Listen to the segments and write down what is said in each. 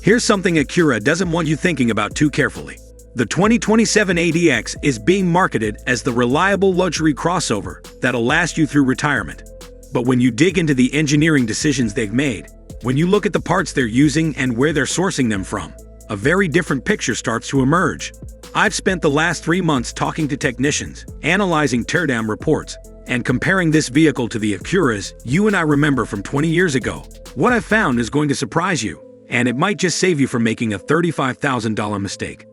Here's something Acura doesn't want you thinking about too carefully. The 2027 ADX is being marketed as the reliable luxury crossover that'll last you through retirement. But when you dig into the engineering decisions they've made, when you look at the parts they're using and where they're sourcing them from, a very different picture starts to emerge. I've spent the last 3 months talking to technicians, analyzing teardown reports, and comparing this vehicle to the Acuras you and I remember from 20 years ago. What I've found is going to surprise you, and it might just save you from making a $35,000 mistake.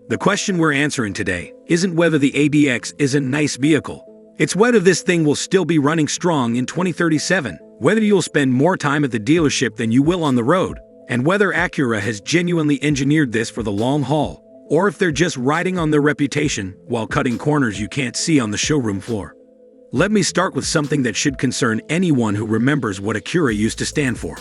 The question we're answering today isn't whether the ADX is a nice vehicle. It's whether this thing will still be running strong in 2037, whether you'll spend more time at the dealership than you will on the road, and whether Acura has genuinely engineered this for the long haul, or if they're just riding on their reputation while cutting corners you can't see on the showroom floor. Let me start with something that should concern anyone who remembers what Acura used to stand for.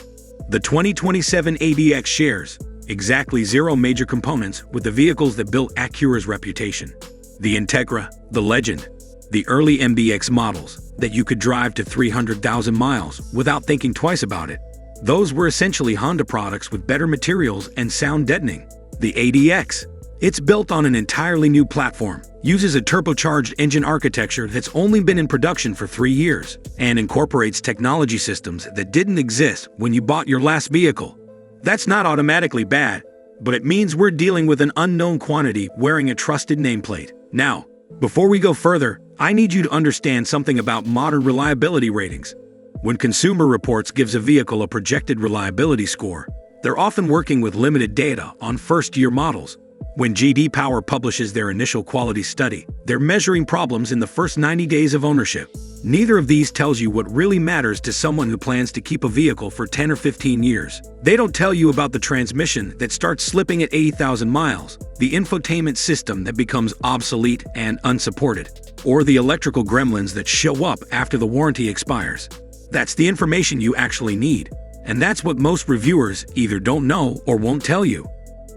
The 2027 ADX shares exactly 0 major components with the vehicles that built Acura's reputation. The Integra, the Legend, the early MDX models that you could drive to 300,000 miles without thinking twice about it. Those were essentially Honda products with better materials and sound deadening. The ADX, it's built on an entirely new platform, uses a turbocharged engine architecture that's only been in production for 3 years, and incorporates technology systems that didn't exist when you bought your last vehicle. That's not automatically bad, but it means we're dealing with an unknown quantity wearing a trusted nameplate. Now, before we go further, I need you to understand something about modern reliability ratings. When Consumer Reports gives a vehicle a projected reliability score, they're often working with limited data on first-year models. When J.D. Power publishes their initial quality study, they're measuring problems in the first 90 days of ownership. Neither of these tells you what really matters to someone who plans to keep a vehicle for 10 or 15 years. They don't tell you about the transmission that starts slipping at 80,000 miles, the infotainment system that becomes obsolete and unsupported, or the electrical gremlins that show up after the warranty expires. That's the information you actually need, and that's what most reviewers either don't know or won't tell you.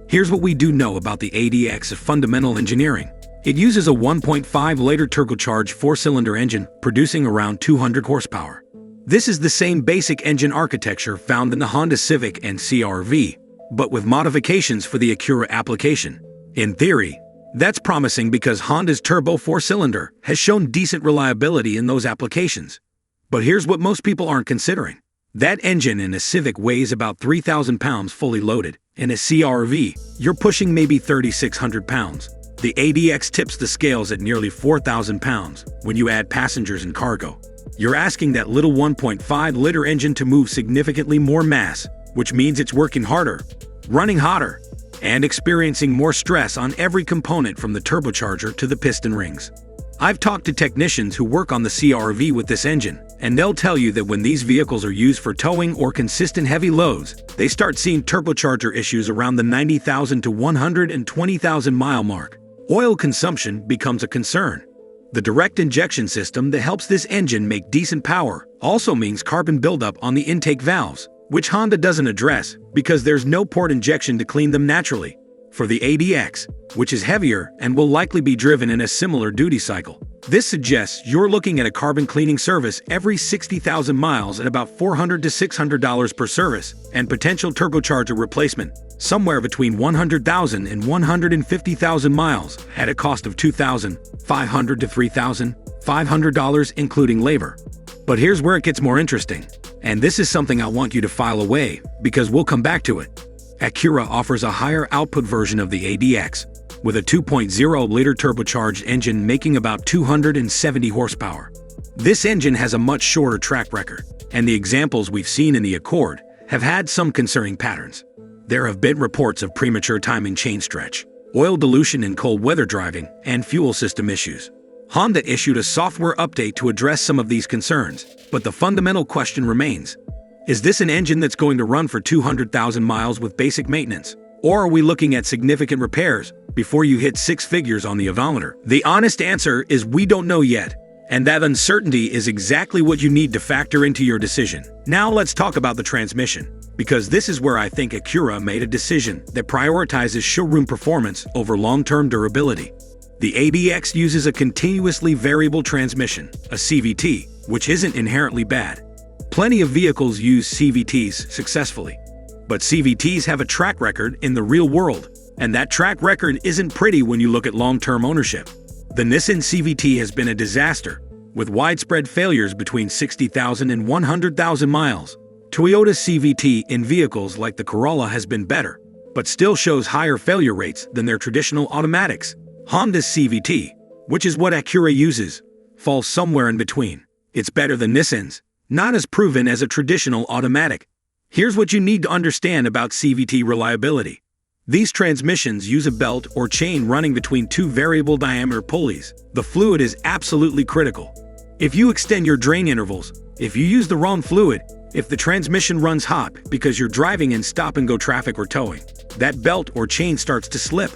Here's what we do know about the ADX of fundamental engineering. It uses a 1.5-liter turbocharged 4-cylinder engine producing around 200 horsepower. This is the same basic engine architecture found in the Honda Civic and CR-V, but with modifications for the Acura application. In theory, that's promising because Honda's turbo 4-cylinder has shown decent reliability in those applications. But here's what most people aren't considering. That engine in a Civic weighs about 3,000 pounds fully loaded. In a CR-V, you're pushing maybe 3,600 pounds. The ADX tips the scales at nearly 4,000 pounds when you add passengers and cargo. You're asking that little 1.5-liter engine to move significantly more mass, which means it's working harder, running hotter, and experiencing more stress on every component from the turbocharger to the piston rings. I've talked to technicians who work on the CR-V with this engine, and they'll tell you that when these vehicles are used for towing or consistent heavy loads, they start seeing turbocharger issues around the 90,000 to 120,000 mile mark. Oil consumption becomes a concern. The direct injection system that helps this engine make decent power also means carbon buildup on the intake valves, which Honda doesn't address because there's no port injection to clean them naturally. For the ADX, which is heavier and will likely be driven in a similar duty cycle, this suggests you're looking at a carbon cleaning service every 60,000 miles at about $400 to $600 per service, and potential turbocharger replacement somewhere between 100,000 and 150,000 miles at a cost of $2,500 to $3,500 including labor. But here's where it gets more interesting, and this is something I want you to file away because we'll come back to it. Acura offers a higher output version of the ADX, with a 2.0-liter turbocharged engine making about 270 horsepower. This engine has a much shorter track record, and the examples we've seen in the Accord have had some concerning patterns. There have been reports of premature timing chain stretch, oil dilution in cold weather driving, and fuel system issues. Honda issued a software update to address some of these concerns, but the fundamental question remains. Is this an engine that's going to run for 200,000 miles with basic maintenance? Or are we looking at significant repairs before you hit 6 figures on the odometer? The honest answer is we don't know yet, and that uncertainty is exactly what you need to factor into your decision. Now let's talk about the transmission, because this is where I think Acura made a decision that prioritizes showroom performance over long-term durability. The ADX uses a continuously variable transmission, a CVT, which isn't inherently bad. Plenty of vehicles use CVTs successfully. But CVTs have a track record in the real world, and that track record isn't pretty when you look at long-term ownership. The Nissan CVT has been a disaster, with widespread failures between 60,000 and 100,000 miles. Toyota's CVT in vehicles like the Corolla has been better, but still shows higher failure rates than their traditional automatics. Honda's CVT, which is what Acura uses, falls somewhere in between. It's better than Nissan's, not as proven as a traditional automatic. Here's what you need to understand about CVT reliability. These transmissions use a belt or chain running between two variable diameter pulleys. The fluid is absolutely critical. If you extend your drain intervals, if you use the wrong fluid, if the transmission runs hot because you're driving in stop-and-go traffic or towing, that belt or chain starts to slip.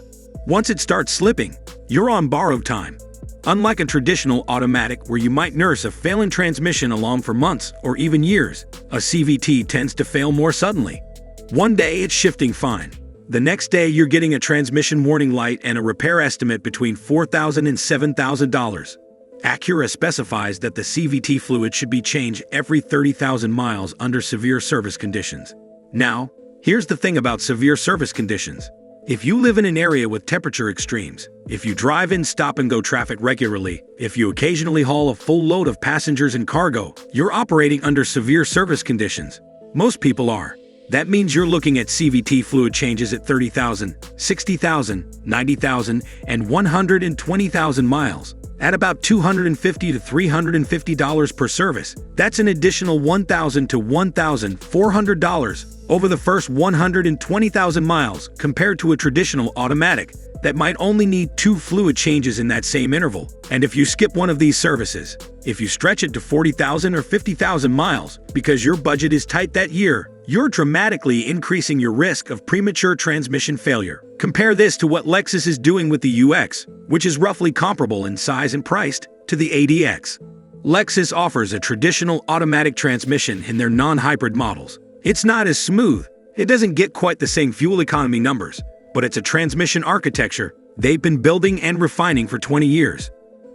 Once it starts slipping, you're on borrowed time. Unlike a traditional automatic where you might nurse a failing transmission along for months or even years, a CVT tends to fail more suddenly. One day it's shifting fine. The next day you're getting a transmission warning light and a repair estimate between $4,000 and $7,000. Acura specifies that the CVT fluid should be changed every 30,000 miles under severe service conditions. Now, here's the thing about severe service conditions. If you live in an area with temperature extremes, if you drive in stop-and-go traffic regularly, if you occasionally haul a full load of passengers and cargo, you're operating under severe service conditions. Most people are. That means you're looking at CVT fluid changes at 30,000, 60,000, 90,000, and 120,000 miles, at about $250 to $350 per service. That's an additional $1,000 to $1,400 over the first 120,000 miles compared to a traditional automatic that might only need 2 fluid changes in that same interval. And if you skip one of these services, if you stretch it to 40,000 or 50,000 miles because your budget is tight that year, you're dramatically increasing your risk of premature transmission failure. Compare this to what Lexus is doing with the UX, which is roughly comparable in size and priced to the ADX. Lexus offers a traditional automatic transmission in their non-hybrid models. It's not as smooth, it doesn't get quite the same fuel economy numbers, but it's a transmission architecture they've been building and refining for 20 years.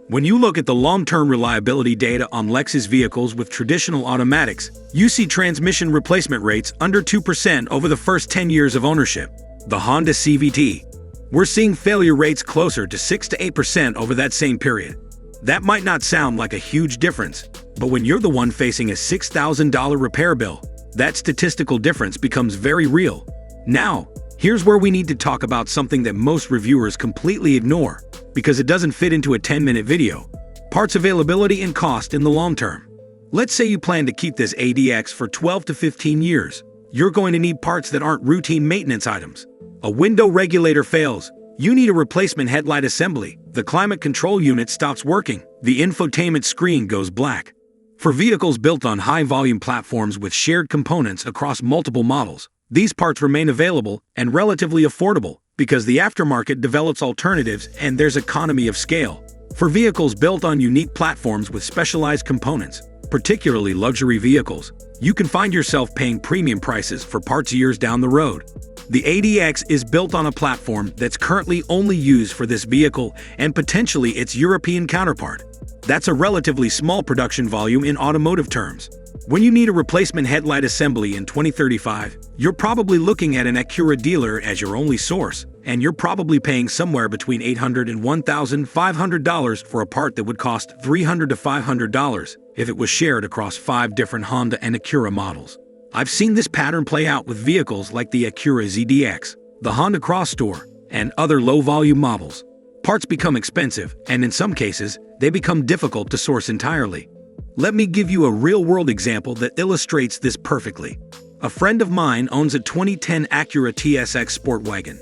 When you look at the long-term reliability data on Lexus vehicles with traditional automatics, you see transmission replacement rates under 2% over the first 10 years of ownership. The Honda CVT, we're seeing failure rates closer to 6 to 8% over that same period. That might not sound like a huge difference, but when you're the one facing a $6,000 repair bill, that statistical difference becomes very real. Now, here's where we need to talk about something that most reviewers completely ignore because it doesn't fit into a 10-minute video: parts availability and cost in the long term. Let's say you plan to keep this ADX for 12 to 15 years. You're going to need parts that aren't routine maintenance items. A window regulator fails, you need a replacement headlight assembly, the climate control unit stops working, the infotainment screen goes black. For vehicles built on high-volume platforms with shared components across multiple models, these parts remain available and relatively affordable because the aftermarket develops alternatives and there's economy of scale. For vehicles built on unique platforms with specialized components, particularly luxury vehicles, you can find yourself paying premium prices for parts years down the road. The ADX is built on a platform that's currently only used for this vehicle and potentially its European counterpart. That's a relatively small production volume in automotive terms. When you need a replacement headlight assembly in 2035, you're probably looking at an Acura dealer as your only source, and you're probably paying somewhere between $800 and $1,500 for a part that would cost $300 to $500 if it was shared across 5 different Honda and Acura models. I've seen this pattern play out with vehicles like the Acura ADX, the Honda Crosstour, and other low-volume models. Parts become expensive, and in some cases, they become difficult to source entirely. Let me give you a real-world example that illustrates this perfectly. A friend of mine owns a 2010 Acura TSX Sport Wagon.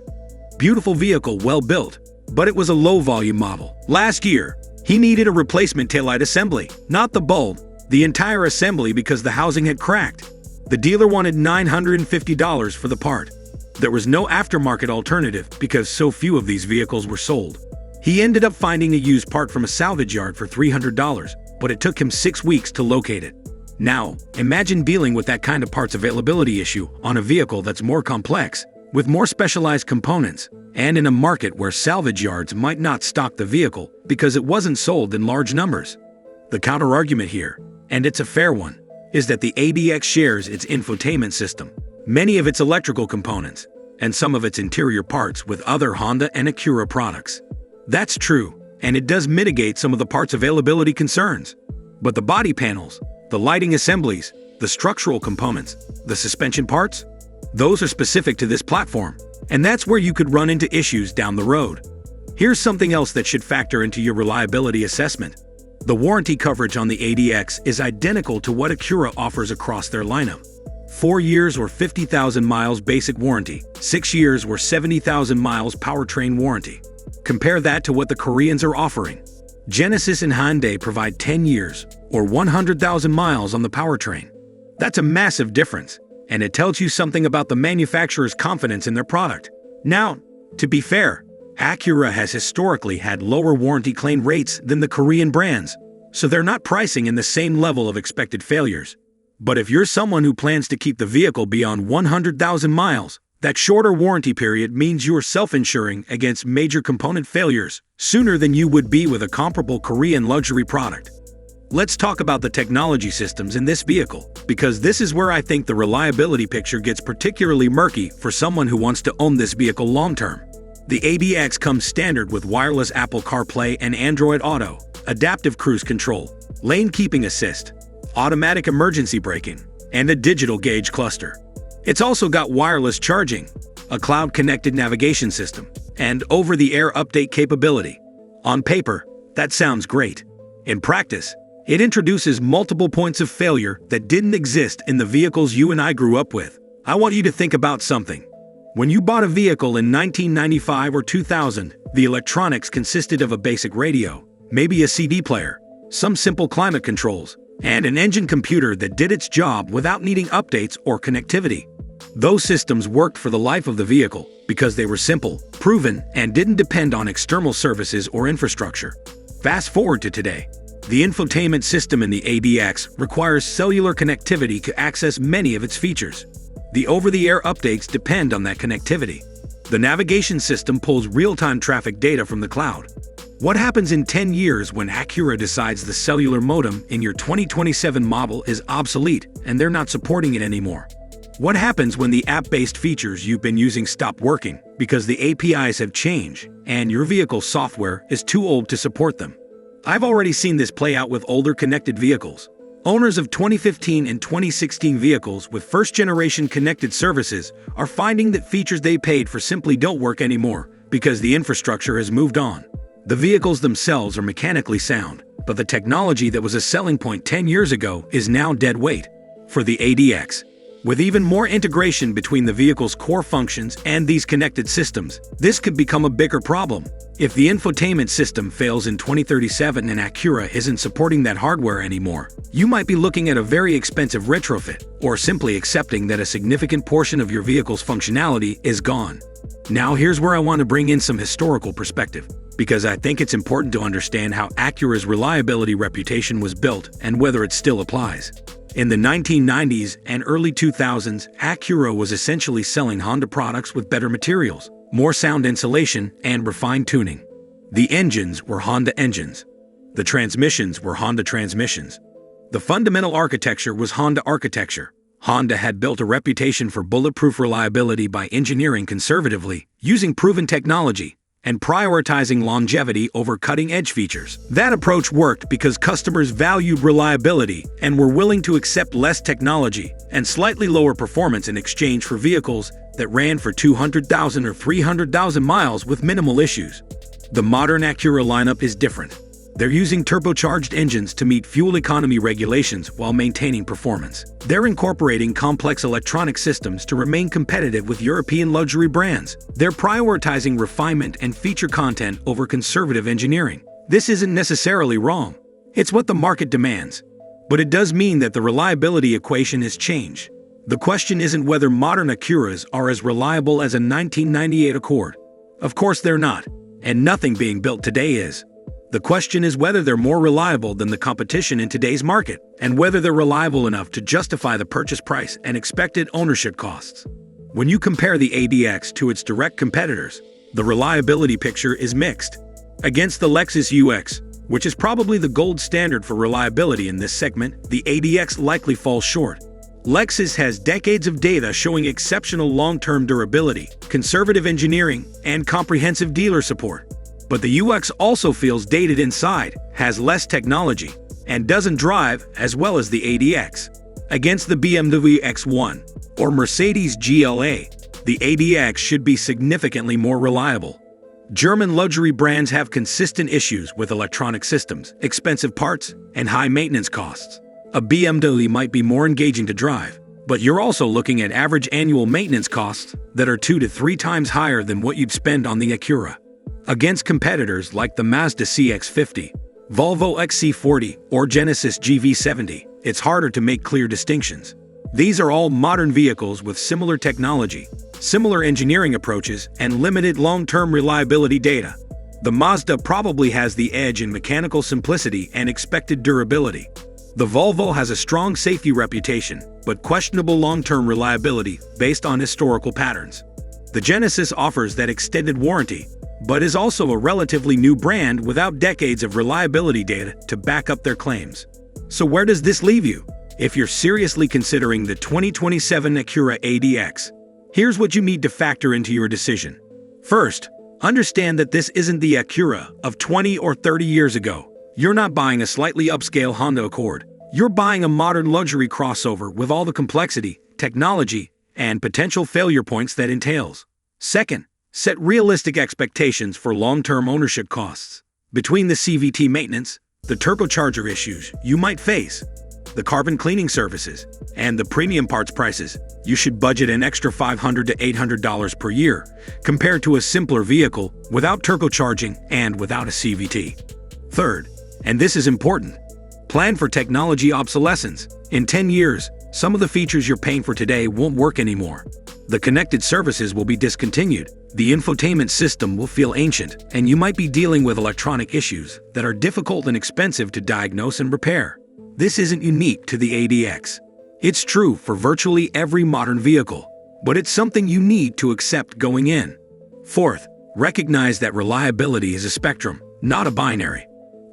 Beautiful vehicle, well built, but it was a low-volume model. Last year, he needed a replacement taillight assembly, not the bulb, the entire assembly because the housing had cracked. The dealer wanted $950 for the part. There was no aftermarket alternative because so few of these vehicles were sold. He ended up finding a used part from a salvage yard for $300, but it took him 6 weeks to locate it. Now, imagine dealing with that kind of parts availability issue on a vehicle that's more complex, with more specialized components, and in a market where salvage yards might not stock the vehicle because it wasn't sold in large numbers. The counter-argument here, and it's a fair one, is that the ADX shares its infotainment system. many of its electrical components, and some of its interior parts with other Honda and Acura products. That's true, and it does mitigate some of the parts availability concerns. But the body panels, the lighting assemblies, the structural components, the suspension parts, those are specific to this platform, and that's where you could run into issues down the road. Here's something else that should factor into your reliability assessment. The warranty coverage on the ADX is identical to what Acura offers across their lineup. 4 years or 50,000 miles basic warranty, 6 years or 70,000 miles powertrain warranty. Compare that to what the Koreans are offering. Genesis and Hyundai provide 10 years or 100,000 miles on the powertrain. That's a massive difference, and it tells you something about the manufacturer's confidence in their product. Now, to be fair, Acura has historically had lower warranty claim rates than the Korean brands, so they're not pricing in the same level of expected failures. But if you're someone who plans to keep the vehicle beyond 100,000 miles, that shorter warranty period means you're self-insuring against major component failures sooner than you would be with a comparable Korean luxury product. Let's talk about the technology systems in this vehicle, because this is where I think the reliability picture gets particularly murky for someone who wants to own this vehicle long-term. The ADX comes standard with wireless Apple CarPlay and Android Auto, adaptive cruise control, lane keeping assist, automatic emergency braking, and a digital gauge cluster. It's also got wireless charging, a cloud-connected navigation system, and over-the-air update capability. On paper, that sounds great. In practice, it introduces multiple points of failure that didn't exist in the vehicles you and I grew up with. I want you to think about something. When you bought a vehicle in 1995 or 2000, the electronics consisted of a basic radio, maybe a CD player, some simple climate controls, and an engine computer that did its job without needing updates or connectivity. Those systems worked for the life of the vehicle because they were simple, proven, and didn't depend on external services or infrastructure. Fast forward to today. The infotainment system in the ADX requires cellular connectivity to access many of its features. The over-the-air updates depend on that connectivity. The navigation system pulls real-time traffic data from the cloud. What happens in 10 years when Acura decides the cellular modem in your 2027 model is obsolete and they're not supporting it anymore? What happens when the app-based features you've been using stop working because the APIs have changed and your vehicle's software is too old to support them? I've already seen this play out with older connected vehicles. Owners of 2015 and 2016 vehicles with first-generation connected services are finding that features they paid for simply don't work anymore because the infrastructure has moved on. The vehicles themselves are mechanically sound, but the technology that was a selling point 10 years ago is now dead weight. For the ADX, with even more integration between the vehicle's core functions and these connected systems, this could become a bigger problem. If the infotainment system fails in 2037 and Acura isn't supporting that hardware anymore, you might be looking at a very expensive retrofit, or simply accepting that a significant portion of your vehicle's functionality is gone. Now here's where I want to bring in some historical perspective, because I think it's important to understand how Acura's reliability reputation was built and whether it still applies. In the 1990s and early 2000s, Acura was essentially selling Honda products with better materials, more sound insulation, and refined tuning. The engines were Honda engines. The transmissions were Honda transmissions. The fundamental architecture was Honda architecture. Honda had built a reputation for bulletproof reliability by engineering conservatively, using proven technology, and prioritizing longevity over cutting-edge features. That approach worked because customers valued reliability and were willing to accept less technology and slightly lower performance in exchange for vehicles that ran for 200,000 or 300,000 miles with minimal issues. The modern Acura lineup is different. They're using turbocharged engines to meet fuel economy regulations while maintaining performance. They're incorporating complex electronic systems to remain competitive with European luxury brands. They're prioritizing refinement and feature content over conservative engineering. This isn't necessarily wrong. It's what the market demands. But it does mean that the reliability equation has changed. The question isn't whether modern Acuras are as reliable as a 1998 Accord. Of course they're not, and nothing being built today is. The question is whether they're more reliable than the competition in today's market, and whether they're reliable enough to justify the purchase price and expected ownership costs. When you compare the ADX to its direct competitors, the reliability picture is mixed. Against the Lexus UX, which is probably the gold standard for reliability in this segment, the ADX likely falls short. Lexus has decades of data showing exceptional long-term durability, conservative engineering, and comprehensive dealer support. But the UX also feels dated inside, has less technology, and doesn't drive as well as the ADX. Against the BMW X1 or Mercedes GLA, the ADX should be significantly more reliable. German luxury brands have consistent issues with electronic systems, expensive parts, and high maintenance costs. A BMW might be more engaging to drive, but you're also looking at average annual maintenance costs that are 2 to 3 times higher than what you'd spend on the Acura. Against competitors like the Mazda CX-50, Volvo XC40, or Genesis GV70, it's harder to make clear distinctions. These are all modern vehicles with similar technology, similar engineering approaches, and limited long-term reliability data. The Mazda probably has the edge in mechanical simplicity and expected durability. The Volvo has a strong safety reputation, but questionable long-term reliability based on historical patterns. The Genesis offers that extended warranty, but is also a relatively new brand without decades of reliability data to back up their claims. So where does this leave you? If you're seriously considering the 2027 Acura ADX, here's what you need to factor into your decision. First, understand that this isn't the Acura of 20 or 30 years ago. You're not buying a slightly upscale Honda Accord. You're buying a modern luxury crossover with all the complexity, technology, and potential failure points that entails. Second, set realistic expectations for long-term ownership costs. Between the CVT maintenance, the turbocharger issues you might face, the carbon cleaning services, and the premium parts prices, you should budget an extra $500 to $800 per year compared to a simpler vehicle without turbocharging and without a CVT. Third, and this is important, plan for technology obsolescence. In 10 years, some of the features you're paying for today won't work anymore. The connected services will be discontinued, the infotainment system will feel ancient, and you might be dealing with electronic issues that are difficult and expensive to diagnose and repair. This isn't unique to the ADX. It's true for virtually every modern vehicle, but it's something you need to accept going in. Fourth, recognize that reliability is a spectrum, not a binary.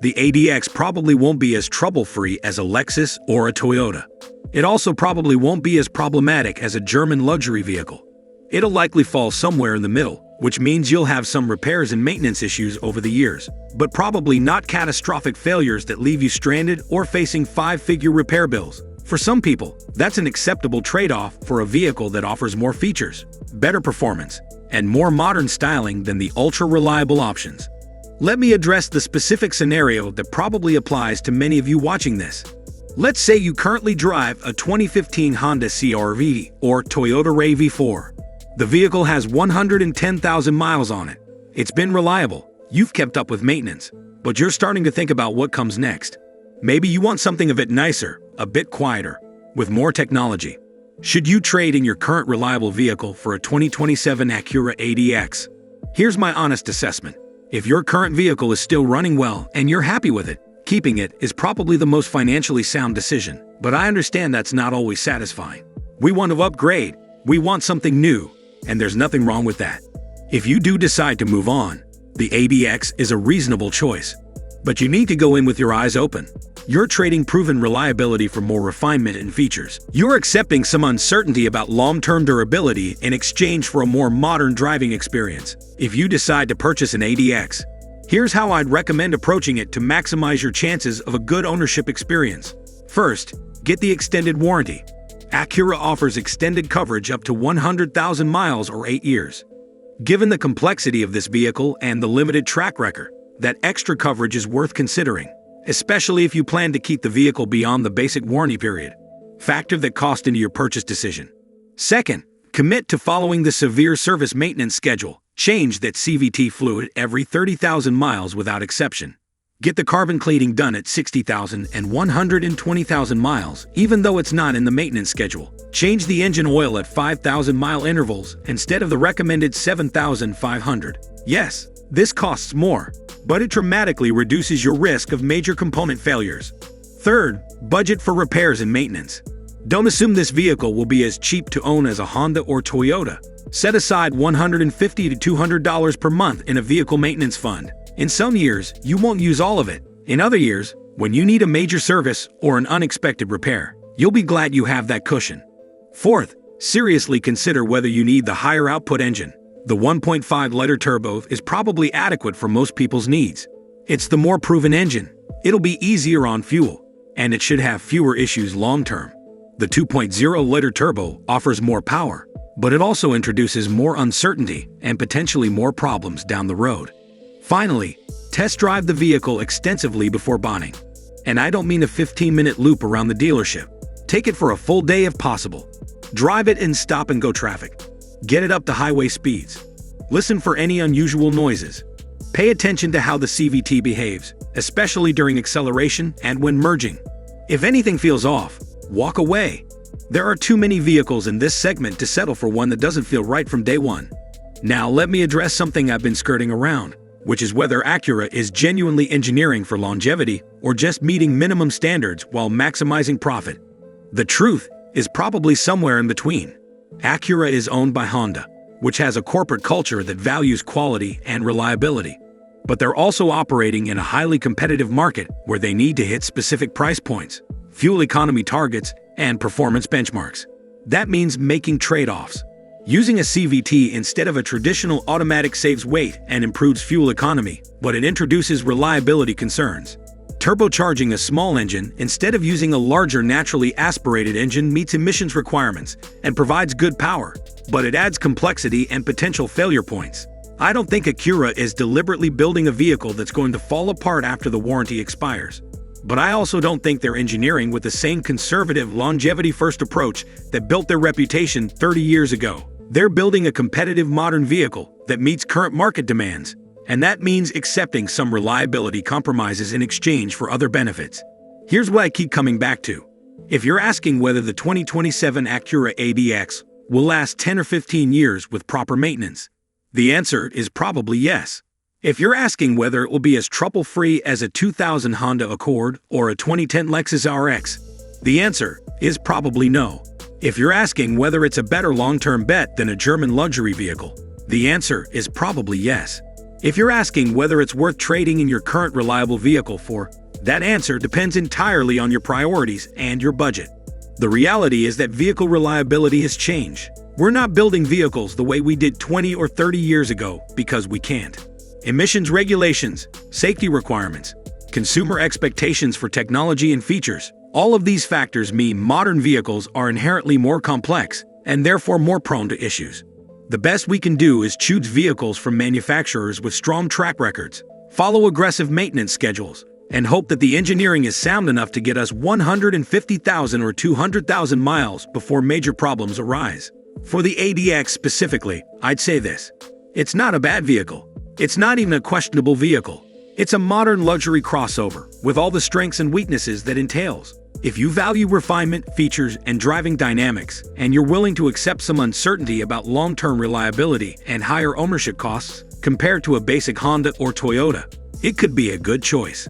The ADX probably won't be as trouble-free as a Lexus or a Toyota. It also probably won't be as problematic as a German luxury vehicle. It'll likely fall somewhere in the middle, which means you'll have some repairs and maintenance issues over the years, but probably not catastrophic failures that leave you stranded or facing 5-figure repair bills. For some people, that's an acceptable trade-off for a vehicle that offers more features, better performance, and more modern styling than the ultra-reliable options. Let me address the specific scenario that probably applies to many of you watching this. Let's say you currently drive a 2015 Honda CR-V or Toyota RAV4. The vehicle has 110,000 miles on it. It's been reliable, you've kept up with maintenance, but you're starting to think about what comes next. Maybe you want something a bit nicer, a bit quieter, with more technology. Should you trade in your current reliable vehicle for a 2027 Acura ADX? Here's my honest assessment. If your current vehicle is still running well and you're happy with it, keeping it is probably the most financially sound decision. But I understand that's not always satisfying. We want to upgrade, we want something new, and there's nothing wrong with that. If you do decide to move on, the ADX is a reasonable choice. But you need to go in with your eyes open. You're trading proven reliability for more refinement and features. You're accepting some uncertainty about long-term durability in exchange for a more modern driving experience. If you decide to purchase an ADX, here's how I'd recommend approaching it to maximize your chances of a good ownership experience. First, get the extended warranty. Acura offers extended coverage up to 100,000 miles or 8 years. Given the complexity of this vehicle and the limited track record, that extra coverage is worth considering, especially if you plan to keep the vehicle beyond the basic warranty period. Factor that cost into your purchase decision. Second, commit to following the severe service maintenance schedule. Change that CVT fluid every 30,000 miles without exception. Get the carbon cleaning done at 60,000 and 120,000 miles, even though it's not in the maintenance schedule. Change the engine oil at 5,000-mile intervals instead of the recommended 7,500. Yes, this costs more, but it dramatically reduces your risk of major component failures. Third, budget for repairs and maintenance. Don't assume this vehicle will be as cheap to own as a Honda or Toyota. Set aside $150 to $200 per month in a vehicle maintenance fund. In some years, you won't use all of it. In other years, when you need a major service or an unexpected repair, You'll be glad you have that cushion. Fourth, seriously consider whether you need the higher output engine. The 1.5-liter turbo is probably adequate for most people's needs. It's the more proven engine. It'll be easier on fuel, and it should have fewer issues long-term. The 2.0-liter turbo offers more power, but it also introduces more uncertainty and potentially more problems down the road. Finally, test drive the vehicle extensively before buying. And I don't mean a 15-minute loop around the dealership. Take it for a full day if possible. Drive it in stop-and-go traffic. Get it up to highway speeds. Listen for any unusual noises. Pay attention to how the CVT behaves, especially during acceleration and when merging. If anything feels off, walk away. There are too many vehicles in this segment to settle for one that doesn't feel right from day one. Now let me address something I've been skirting around, which is whether Acura is genuinely engineering for longevity or just meeting minimum standards while maximizing profit. The truth is probably somewhere in between. Acura is owned by Honda, which has a corporate culture that values quality and reliability. But they're also operating in a highly competitive market where they need to hit specific price points, fuel economy targets, and performance benchmarks. That means making trade-offs. Using a CVT instead of a traditional automatic saves weight and improves fuel economy, but it introduces reliability concerns. Turbocharging a small engine instead of using a larger naturally aspirated engine meets emissions requirements and provides good power, but it adds complexity and potential failure points. I don't think Acura is deliberately building a vehicle that's going to fall apart after the warranty expires. But I also don't think they're engineering with the same conservative longevity-first approach that built their reputation 30 years ago. They're building a competitive modern vehicle that meets current market demands, and that means accepting some reliability compromises in exchange for other benefits. Here's what I keep coming back to. If you're asking whether the 2027 Acura ADX will last 10 or 15 years with proper maintenance, the answer is probably yes. If you're asking whether it will be as trouble-free as a 2000 Honda Accord or a 2010 Lexus RX, the answer is probably no. If you're asking whether it's a better long-term bet than a German luxury vehicle, the answer is probably yes. If you're asking whether it's worth trading in your current reliable vehicle for, that answer depends entirely on your priorities and your budget. The reality is that vehicle reliability has changed. We're not building vehicles the way we did 20 or 30 years ago because we can't. Emissions regulations, safety requirements, consumer expectations for technology and features, all of these factors mean modern vehicles are inherently more complex and therefore more prone to issues. The best we can do is choose vehicles from manufacturers with strong track records, follow aggressive maintenance schedules, and hope that the engineering is sound enough to get us 150,000 or 200,000 miles before major problems arise. For the ADX specifically, I'd say this. It's not a bad vehicle. It's not even a questionable vehicle. It's a modern luxury crossover with all the strengths and weaknesses that entails. If you value refinement, features, and driving dynamics, and you're willing to accept some uncertainty about long-term reliability and higher ownership costs compared to a basic Honda or Toyota, it could be a good choice.